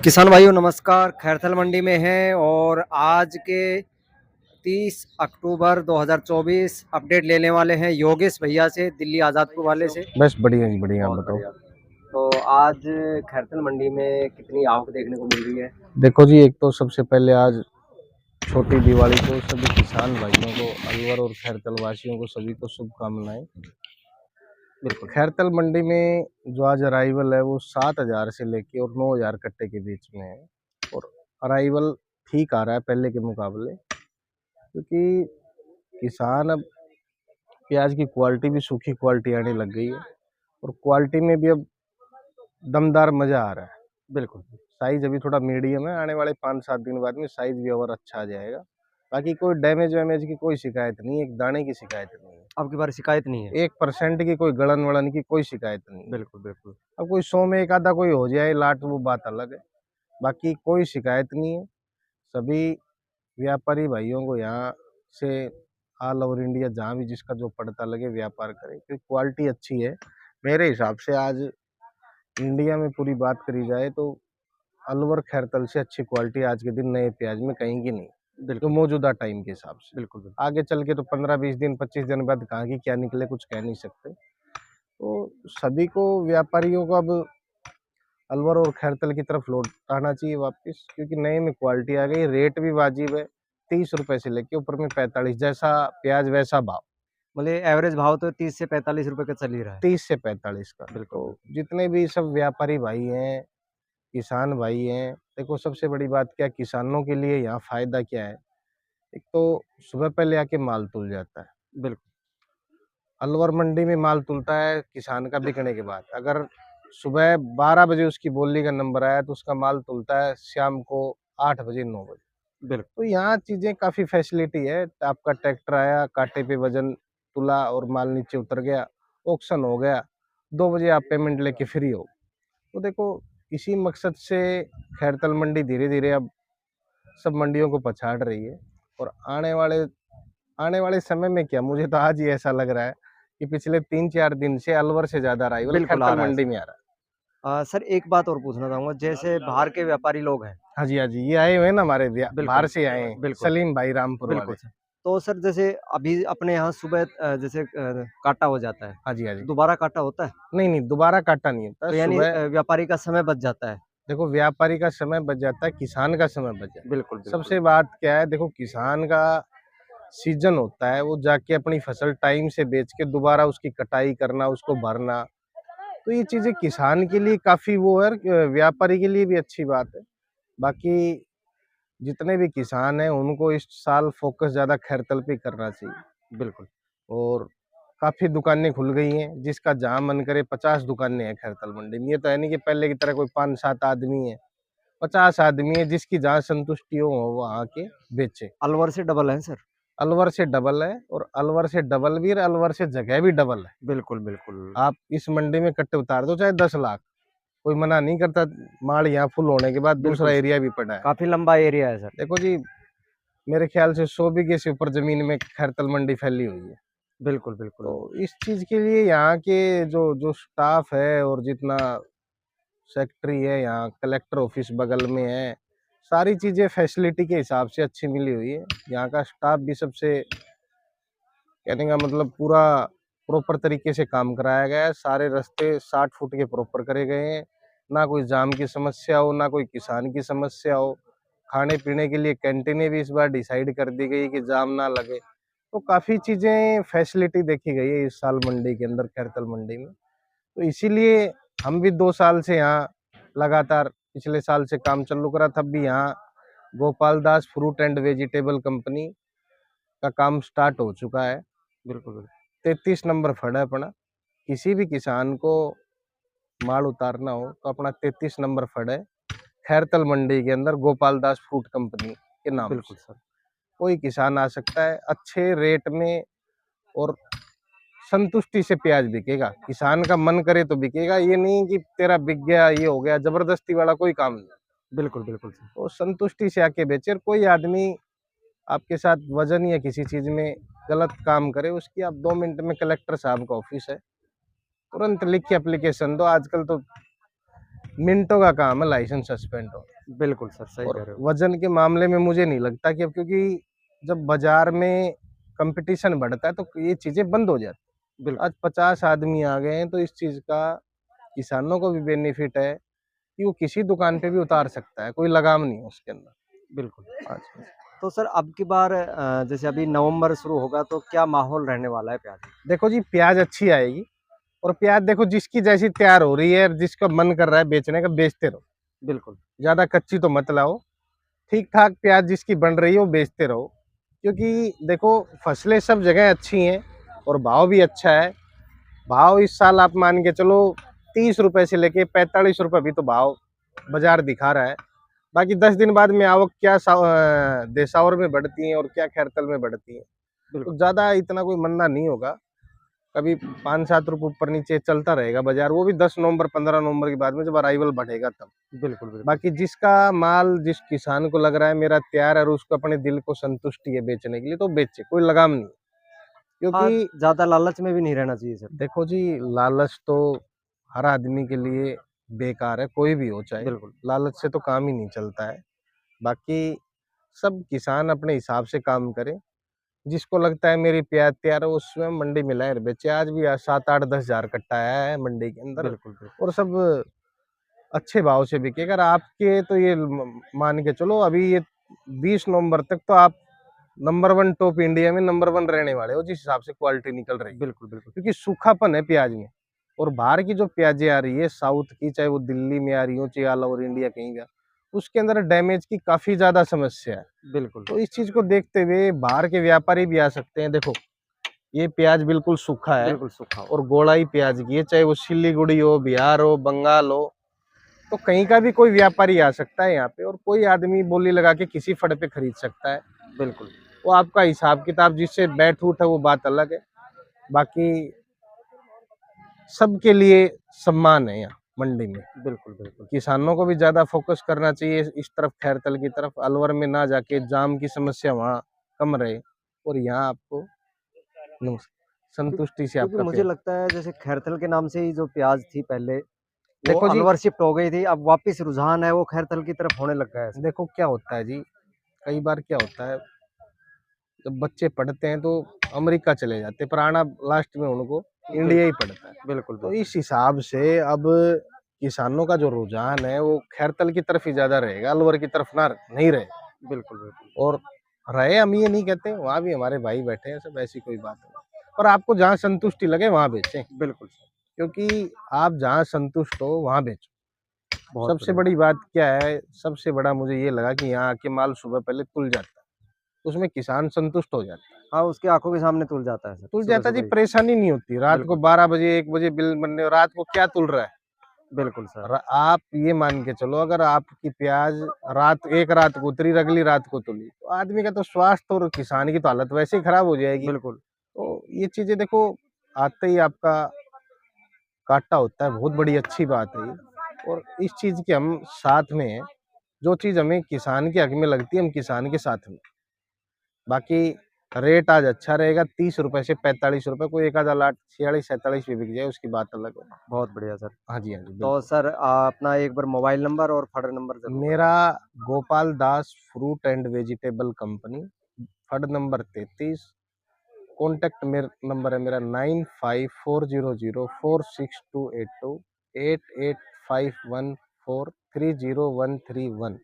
किसान भाइयों नमस्कार। खैरथल मंडी में हैं और आज के 30 अक्टूबर 2024 अपडेट लेने वाले हैं योगेश भैया से, दिल्ली आज़ादपुर वाले से। बस बढ़िया जी, बढ़िया। आप बहुत बताओ। बढ़िया। तो आज खैरथल मंडी में कितनी आवक देखने को मिल रही है? देखो जी, एक तो सबसे पहले आज छोटी दिवाली को सभी किसान भाइयों को, अलवर और खैरतल वासियों को सभी को शुभकामनाएं। बिल्कुल। खैरतल मंडी में जो आज अराइवल है वो 7,000 से लेके और 9,000 कट्टे के बीच में है। और अराइवल ठीक आ रहा है पहले के मुकाबले, क्योंकि किसान अब प्याज की क्वालिटी भी सूखी क्वालिटी आने लग गई है और क्वालिटी में भी अब दमदार मजा आ रहा है। बिल्कुल। साइज अभी थोड़ा मीडियम है, आने वाले 5-7 दिन बाद में साइज भी और अच्छा आ जाएगा। बाकी कोई डैमेज वैमेज की कोई शिकायत नहीं है, एक दाने की शिकायत नहीं है। अब की बार शिकायत नहीं है। 1% की कोई गलन वलन की कोई शिकायत नहीं है। बिल्कुल बिल्कुल। अब कोई 100 में एक आधा कोई हो जाए लाट, वो बात अलग है। बाकी कोई शिकायत नहीं है। सभी व्यापारी भाइयों को यहाँ से ऑल ओवर इंडिया जहाँ भी जिसका जो पड़ता लगे व्यापार करे, क्योंकि क्वालिटी अच्छी है। मेरे हिसाब से आज इंडिया में पूरी बात करी जाए तो अलवर खैरतल से अच्छी क्वालिटी आज के दिन नए प्याज में कहीं की नहीं, जो बिल्कुल मौजूदा टाइम के हिसाब से। बिल्कुल। बिल्कुल। आगे चल के तो 15-20 दिन 25 दिन बाद कहाँ की क्या निकले कुछ कह नहीं सकते। तो सभी को व्यापारियों को अब अलवर और खैरतल की तरफ लौट आना चाहिए वापस, क्योंकि नए में क्वालिटी आ गई, रेट भी वाजिब है। 30 रुपए से लेके ऊपर में 45, जैसा प्याज वैसा भाव। मतलब एवरेज भाव तो 30 से 45 रुपए का चल ही रहा है। 30 से 45 का। बिल्कुल तो बिल्कुल। जितने भी सब व्यापारी भाई हैं, किसान भाई हैं, देखो सबसे बड़ी बात क्या, किसानों के लिए यहाँ फायदा क्या है। एक तो सुबह पहले आके माल तुल जाता है। बिल्कुल अलवर मंडी में माल तुलता है किसान का बिकने के बाद। अगर सुबह 12 बजे उसकी बोली का नंबर आया तो उसका माल तुलता है शाम को 8 बजे 9 बजे। बिल्कुल। तो यहाँ चीजें काफी फैसिलिटी है। आपका ट्रैक्टर आया, कांटे पे वजन तुला और माल नीचे उतर गया, ऑक्शन हो गया, 2 बजे आप पेमेंट लेके फ्री हो। तो देखो, इसी मकसद से खैरतल मंडी धीरे धीरे अब सब मंडियों को पछाड़ रही है। और आने वाले समय में क्या, मुझे तो आज ही ऐसा लग रहा है कि पिछले 3-4 दिन से अलवर से ज्यादा अराइवल बिल्कुल आ खैरतल रहा है मंडी सर। में आ रहा है। सर एक बात और पूछना चाहूंगा, जैसे बाहर के व्यापारी लोग हैं। हाँ जी, हाँ जी, ये आए हुए हैं ना हमारे बाहर बिल्कुल से आए हैं, बिल्कुल। सलीम भाई रामपुर बिल्कुल वाले। सर। तो सर जैसे अभी अपने यहाँ सुबह जैसे काटा हो जाता है, हाँ जी, हाँ तो जी। दोबारा काटा होता है? नहीं नहीं, दोबारा काटा नहीं होता तो यानी सुबह। व्यापारी का समय बच जाता है। देखो, व्यापारी का समय बच जाता है, किसान का समय बच जाता बिल्कुल है। बिल्कुल। सबसे बात क्या है, देखो किसान का सीजन होता है, वो जाके अपनी फसल टाइम से बेच के दोबारा उसकी कटाई करना, उसको भरना। तो ये चीजें किसान के लिए काफी वो है, व्यापारी के लिए भी अच्छी बात है। बाकी जितने भी किसान हैं उनको इस साल फोकस ज्यादा खैरतल पे करना चाहिए। बिल्कुल और काफी दुकानें खुल गई हैं, जिसका जहां मन करे 50 दुकानें हैं खैरतल मंडी में। ये तो है नहीं कि पहले की तरह कोई 5-7 आदमी है, 50 आदमी है, जिसकी जहाँ संतुष्टि हो वो आके बेचे। अलवर से डबल है सर। अलवर से डबल है, और अलवर से डबल भी, और अलवर से जगह भी डबल है। बिल्कुल बिल्कुल। आप इस मंडी में कट्टे उतार दो चाहे 10 लाख, कोई मना नहीं करता। माल यहाँ फुल होने के बाद दूसरा बिल्कुल एरिया भी पड़ा है। काफी लंबा एरिया है सर। देखो जी, मेरे ख्याल से 100 बीघे से ऊपर जमीन में खैरतल मंडी फैली हुई है। बिल्कुल तो बिल्कुल। इस चीज के लिए यहाँ के जो जो स्टाफ है, और जितना सेक्रेटरी है, यहाँ कलेक्टर ऑफिस बगल में है, सारी चीजें फैसिलिटी के हिसाब से अच्छी मिली हुई है। यहाँ का स्टाफ भी सबसे, कहने का मतलब, पूरा प्रॉपर तरीके से काम कराया गया है। सारे रास्ते 60 फुट के प्रॉपर करे गए हैं, ना कोई जाम की समस्या हो, ना कोई किसान की समस्या हो। खाने पीने के लिए कैंटीनें भी इस बार डिसाइड कर दी गई कि जाम ना लगे। तो काफी चीजें फैसिलिटी देखी गई है इस साल मंडी के अंदर, खैरतल मंडी में। तो इसीलिए हम भी 2 साल से यहाँ लगातार, पिछले साल से काम चालू करा, तब भी यहाँ Gopal Das fruit and vegetable company का काम स्टार्ट हो चुका है। बिल्कुल बिल्कुल। 33 नंबर फड़ है अपना। किसी भी किसान को माल उतारना हो तो अपना 33 नंबर फड़ है खैरतल मंडी के अंदर, गोपाल दास फ्रूट कंपनी के नाम बिल्कुल से। सर। कोई किसान आ सकता है अच्छे रेट में, और संतुष्टि से प्याज बिकेगा। किसान का मन करे तो बिकेगा, ये नहीं कि तेरा बिक गया ये हो गया, जबरदस्ती वाला कोई काम नहीं। बिल्कुल बिल्कुल सर। तो संतुष्टि से आके बेचे। और कोई आदमी आपके साथ वजन या किसी चीज में गलत काम करे, उसकी आप 2 मिनट में, कलेक्टर साहब का ऑफिस है, तुरंत लिख के एप्लीकेशन दो। आजकल तो मिनटों का काम है लाइसेंस सस्पेंड हो। बिल्कुल सर, सही और कह रहे हो। वजन के मामले में मुझे नहीं लगता कि अब, क्योंकि जब बाजार में कंपटीशन बढ़ता है तो ये चीजें बंद हो जाती हैं। बिल्कुल, आज 50 आदमी आ गए हैं तो इस चीज का किसानों को भी बेनिफिट है कि वो किसी दुकान पे भी उतार सकता है, कोई लगाम नहीं है उसके अंदर। बिल्कुल। अच्छा। तो सर अब की बार जैसे अभी नवंबर शुरू होगा तो क्या माहौल रहने वाला है प्याज़ का? देखो जी, प्याज अच्छी आएगी। और प्याज देखो जिसकी जैसी तैयार हो रही है, जिसका मन कर रहा है बेचने का, बेचते रहो। बिल्कुल, ज्यादा कच्ची तो मत लाओ। ठीक ठाक प्याज जिसकी बन रही है वो बेचते रहो। क्योंकि देखो फसलें सब जगह अच्छी हैं और भाव भी अच्छा है। भाव इस साल आप मान के चलो 30 रुपए से लेके 45 रुपए भी तो भाव बाजार दिखा रहा है। बाकी 10 दिन बाद में आवक क्या देसावर में बढ़ती है और क्या खैरतल में बढ़ती है, तो बिल्कुल, ज्यादा इतना कोई मंदा नहीं होगा। कभी 5-7 रुपए ऊपर नीचे चलता रहेगा बाजार, वो भी 10 नवंबर 15 नवंबर के बाद में जब अराइवल बढ़ेगा तब। बिल्कुल, बिल्कुल। बाकी जिसका माल जिस किसान को लग रहा है मेरा तैयार है और उसको अपने दिल को संतुष्टि है बेचने के लिए, तो बेचे, कोई लगाम नहीं। हाँ, क्योंकि ज़्यादा लालच में भी नहीं रहना चाहिए सर। देखो जी, लालच तो हर आदमी के लिए बेकार है, कोई भी हो चाहे। बिल्कुल, लालच से तो काम ही नहीं चलता है। बाकी सब किसान अपने हिसाब से काम करे। जिसको लगता है मेरी प्याज तैयार है उसमें मंडी में लाए बेचे। आज भी 7-8-10 हजार कट्टा आया है मंडी के अंदर। बिल्कुल, बिल्कुल, और सब अच्छे भाव से बिके। अगर आपके तो ये मान के चलो अभी ये 20 नवंबर तक तो आप नंबर 1 टॉप इंडिया में नंबर 1 रहने वाले हो, जिस हिसाब से क्वालिटी निकल रही है। बिल्कुल, बिल्कुल, क्योंकि सूखापन है प्याज में। और बाहर की जो प्याजें आ रही है साउथ की, चाहे वो दिल्ली में आ रही हो चाहे ऑल ओवर इंडिया कहीं भी, उसके अंदर डैमेज की काफी ज्यादा समस्या है। बिल्कुल, तो इस चीज को देखते हुए बाहर के व्यापारी भी आ सकते हैं। देखो ये प्याज बिल्कुल सूखा है बिल्कुल सूखा हो। और गोलाई प्याज की है, चाहे वो सिलीगुड़ी हो, बिहार हो, बंगाल हो, तो कहीं का भी कोई व्यापारी आ सकता है यहाँ पे और कोई आदमी बोली लगा के किसी फड़ पे खरीद सकता है। बिल्कुल, वो आपका हिसाब किताब जिससे बैठ उठ है वो बात अलग है। बाकी सबके लिए सम्मान है यहाँ मंडी में। बिल्कुल, बिल्कुल, किसानों को भी ज्यादा फोकस करना चाहिए इस तरफ, खैरतल की तरफ, अलवर में ना जाके। जाम की समस्या वहाँ कम रहे और यहाँ आपको संतुष्टि से क्योंकि आपका मुझे प्याज। लगता है जैसे खैरथल के नाम से ही जो प्याज़ थी पहले, वो देखो जी, अलवर शिफ्ट हो गई थी, अब वापस रुझान है वो खैरथल की तरफ होने लग गया है सर। देखो क्या होता है जी, कई बार क्या होता है, जब बच्चे पढ़ते हैं तो अमेरिका चले जाते हैं, पर आना लास्ट में उनको इंडिया ही बिल्कुल, पड़ता है। बिल्कुल, तो बिल्कुल, इस हिसाब से अब किसानों का जो रुझान है वो खैरतल की तरफ ही ज्यादा रहेगा, अलवर की तरफ ना नहीं रहेगा। बिल्कुल, बिल्कुल, और रहे, हम ये नहीं कहते, वहां भी हमारे भाई बैठे हैं सब, ऐसी कोई बात नहीं। पर आपको जहाँ संतुष्टि लगे वहां बेचें। बिल्कुल सर, क्योंकि आप जहाँ संतुष्ट हो वहां बेचो। बहुत सबसे बढ़िया। बड़ी बात क्या है, सबसे बड़ा मुझे ये लगा कि यहाँ आके माल सुबह पहले तुल जाता है, उसमें किसान संतुष्ट हो जाता है। हाँ, उसकी आँखों के सामने तुल जाता है सर, तुल जाता जी, सुबह-सुबह ही। परेशानी नहीं होती। रात को बिल्कुल, 12 बजे 1 बजे बिल बनने, रात को क्या तुल रहा है। बिल्कुल सर, आप ये मान के चलो अगर आपकी प्याज एक रात को उतरी और अगली रात को तुली, तो आदमी का तो स्वास्थ्य और किसान की तो हालत वैसे ही खराब हो जाएगी। बिल्कुल, तो ये चीजें देखो, आते ही आपका काटा होता है, बहुत बड़ी अच्छी बात है ये। और इस चीज के हम साथ में हैं। जो चीज हमें किसान के हक में लगती है हम किसान के साथ में। बाकी रेट आज अच्छा रहेगा, 30 रुपए से 45 रुपए, कोई एक आधा लाट 46-47 भी बिक जाए उसकी बात अलग है। बहुत बढ़िया सर। हाँ जी, हाँ जी, तो बिल्कुल। सर अपना एक बार मोबाइल नंबर और फर्ड नंबर ज़रूर मेरा बताएँ। Gopal Das fruit and vegetable company, फर्ड नंबर 33। कॉन्टैक्ट मेरा नंबर है मेरा 9540046282 8851430131।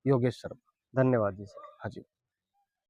योगेश शर्मा। धन्यवाद जी सर। हाँ जी।